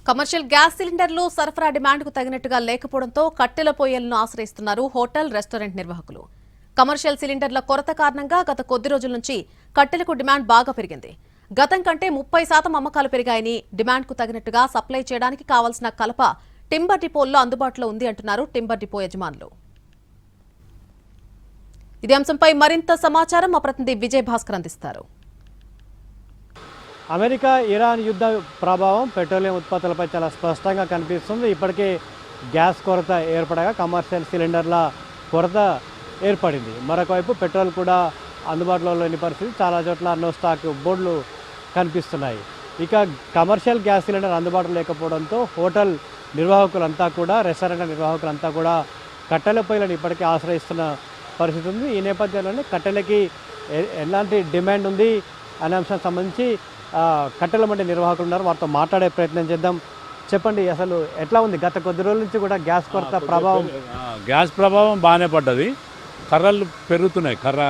Commercial gas సిలిండర్లు సరఫరా డిమాండ్కు తగినట్టుగా లేకపోవడంతో కట్టెల పొయ్యలను ఆశ్రయిస్తున్నారు హోటల్ రెస్టారెంట్ నిర్వాహకులు. కమర్షియల్ సిలిండర్ల కొరత కారణంగా గత కొద్ది రోజుల నుంచి కట్టెలకు డిమాండ్ బాగా పెరిగింది. గతం కంటే 30% అమ్మకాలు పెరిగాయని, డిమాండ్కు తగినట్టుగా సప్లై చేయడానికి కావాల్సిన కలప టింబర్ డిపోల్లో అందుబాటులో ఉంది అంటున్నారు టింబర్ డిపో యజమానులు. ఇదే అంశంపై మరింత సమాచారం మా ప్రతినిధి విజయ్ భాస్కర్ అందిస్తారు. అమెరికా ఇరాన్ యుద్ధ ప్రభావం పెట్రోలియం ఉత్పత్తులపై చాలా స్పష్టంగా కనిపిస్తుంది. ఇప్పటికే గ్యాస్ కొరత ఏర్పడగా కమర్షియల్ సిలిండర్ల కొరత ఏర్పడింది. మరొకవైపు పెట్రోల్ కూడా అందుబాటులో లేని పరిస్థితి, చాలా చోట్ల నో స్టాక్ బోర్డులు కనిపిస్తున్నాయి. ఇక కమర్షియల్ గ్యాస్ సిలిండర్ అందుబాటులో లేకపోవడంతో హోటల్ నిర్వాహకులంతా కూడా, రెస్టారెంట్ నిర్వాహకులంతా కూడా కట్టెల పొయ్యిలను ఇప్పటికే ఆశ్రయిస్తున్న పరిస్థితి ఉంది. ఈ నేపథ్యంలోనే కట్టెలకి ఎలాంటి డిమాండ్ ఉంది అనే అంశానికి సంబంధించి కట్టెల మండి నిర్వాహకులు ఉన్నారు, వారితో మాట్లాడే ప్రయత్నం చేద్దాం. చెప్పండి, అసలు ఎట్లా ఉంది? గత కొద్ది రోజుల నుంచి కూడా గ్యాస్ కొరత ప్రభావం గ్యాస్ ప్రభావం బాగానే పడ్డది. కర్రలు పెరుగుతున్నాయి. కర్ర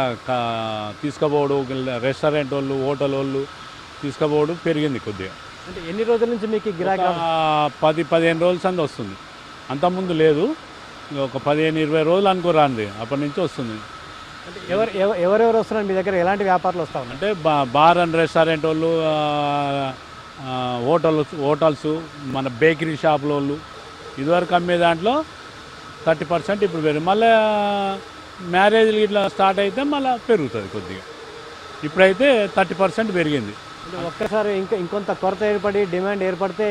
తీసుకుపోవడం, రెస్టారెంట్ వాళ్ళు, హోటల్ వాళ్ళు తీసుకుపోవడం పెరిగింది కొద్దిగా. అంటే ఎన్ని రోజుల నుంచి మీకు గిరాకీ? 10-15 రోజుల సంది వస్తుంది. అంతకుముందు లేదు, ఒక 15-20 రోజులు అనుకోరాంది, అప్పటి నుంచి వస్తుంది. అంటే ఎవరెవరు వస్తున్నారు మీ దగ్గర? ఎలాంటి వ్యాపారాలు వస్తూ ఉన్నాయి? అంటే బార్ అండ్ రెస్టారెంట్ వాళ్ళు, హోటల్స్, మన బేకరీ షాపుల వాళ్ళు, ఇదివరకు అమ్మే దాంట్లో 30% ఇప్పుడు పెరిగింది. మళ్ళీ మ్యారేజ్లు ఇట్లా స్టార్ట్ అయితే మళ్ళీ పెరుగుతుంది కొద్దిగా. ఇప్పుడైతే 30% పెరిగింది. ఒక్కసారి ఇంకొంత కొరత ఏర్పడి డిమాండ్ ఏర్పడితే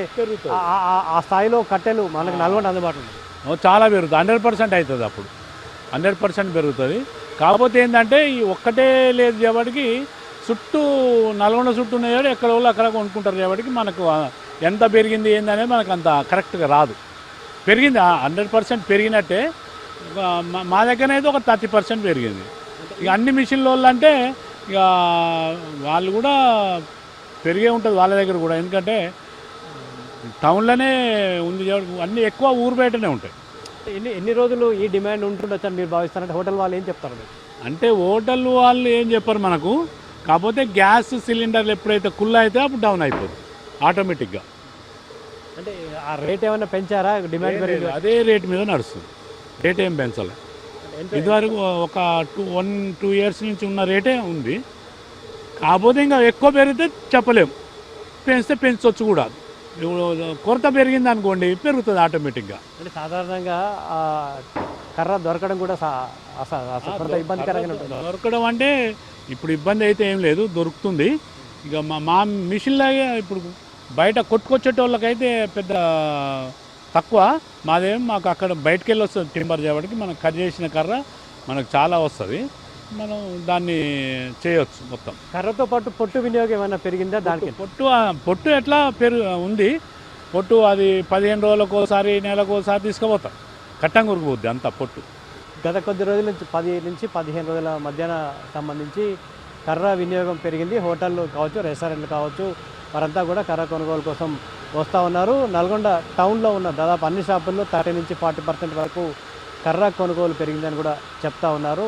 ఆ స్థాయిలో కట్టెలు మనకు నల్గొండ అందుబాటులో చాలా పెరుగుతుంది. 100% అవుతుంది. అప్పుడు 100% పెరుగుతుంది. కాకపోతే ఏంటంటే ఈ ఒక్కటే లేదు కాబట్టి చుట్టూ నల్గొండ చుట్టూ ఉన్నాయి, ఎక్కడ వాళ్ళు అక్కడ కొనుక్కుంటారు కాబట్టి మనకు ఎంత పెరిగింది ఏందనేది మనకు అంత కరెక్ట్గా రాదు. పెరిగింది 100% పెరిగినట్టే. మా దగ్గరనైతే ఒక 30% పెరిగింది. ఇక అన్ని మిషన్ల వాళ్ళు అంటే ఇక వాళ్ళు కూడా పెరిగే ఉంటుంది వాళ్ళ దగ్గర కూడా, ఎందుకంటే టౌన్లోనే ఉంది కాబట్టి అన్నీ ఎక్కువ ఊరు బయటనే ఉంటాయి. ఎన్ని రోజులు ఈ డిమాండ్ ఉంటుండొచ్చని మీరు భావిస్తారంటే హోటల్ వాళ్ళు ఏం చెప్తారు? అంటే హోటల్ వాళ్ళు ఏం చెప్పరు మనకు, కాకపోతే గ్యాస్ సిలిండర్లు ఎప్పుడైతే కుళ్ళ అయితే అప్పుడు డౌన్ అయిపోతుంది ఆటోమేటిక్గా. అంటే ఆ రేట్ ఏమైనా పెంచారా? డిమాండ్ పెరిగింది, అదే రేట్ మీద నడుస్తుంది. రేట్ ఏం పెంచాలి. ఇదివరకు ఒక 1-2 ఇయర్స్ నుంచి ఉన్న రేటే ఉంది. కాకపోతే ఇంకా ఎక్కువ పెరిగితే చెప్పలేము, పెంచితే పెంచవచ్చు కూడా. కొరత పెరిగింది అనుకోండి, పెరుగుతుంది ఆటోమేటిక్గా. అంటే సాధారణంగా కర్ర దొరకడం కూడా ఇబ్బందికరంగా ఉంటుంది. దొరకడం అంటే ఇప్పుడు ఇబ్బంది అయితే ఏం లేదు, దొరుకుతుంది. ఇక మా మిషన్లాగే ఇప్పుడు బయట కొట్టుకొచ్చేటోళ్ళకైతే పెద్ద తక్కువ. మాకు అక్కడ బయటకు వెళ్ళి వస్తుంది టింబర్ చేయడానికి. మనం కట్ చేసిన కర్ర మనకు చాలా వస్తుంది, మనం దాన్ని చేయవచ్చు. మొత్తం కర్రతో పాటు పొట్టు వినియోగం ఏమైనా పెరిగిందా? దానికి పొట్టు ఎట్లా ఉంది. పొట్టు అది 15 రోజులకు ఒకసారి, నెలకు ఒకసారి తీసుకుపోతాం. కట్టంగా ఉరిగిపోద్ది అంతా పొట్టు. గత కొద్ది రోజుల నుంచి 10 నుంచి 15 రోజుల మధ్యాహ్న సంబంధించి కర్ర వినియోగం పెరిగింది. హోటళ్ళు కావచ్చు, రెస్టారెంట్లు కావచ్చు, వారంతా కూడా కర్ర కొనుగోలు కోసం వస్తూ ఉన్నారు. నల్గొండ టౌన్లో ఉన్న దాదాపు అన్ని షాపుల్లో 30 నుంచి 40% వరకు కర్ర కొనుగోలు పెరిగిందని కూడా చెప్తా ఉన్నారు.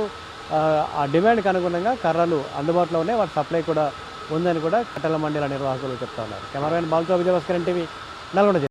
ఆ డిమాండ్కి అనుగుణంగా కర్రలు అందుబాటులో ఉన్నాయి, వాటి సప్లై కూడా ఉందని కూడా కట్టెల మండల నిర్వాహకులు చెప్తా ఉన్నారు. కెమెరామెన్ బాలతో విజయభాస్కర్, ఎన్టీవీ, నల్గొండ.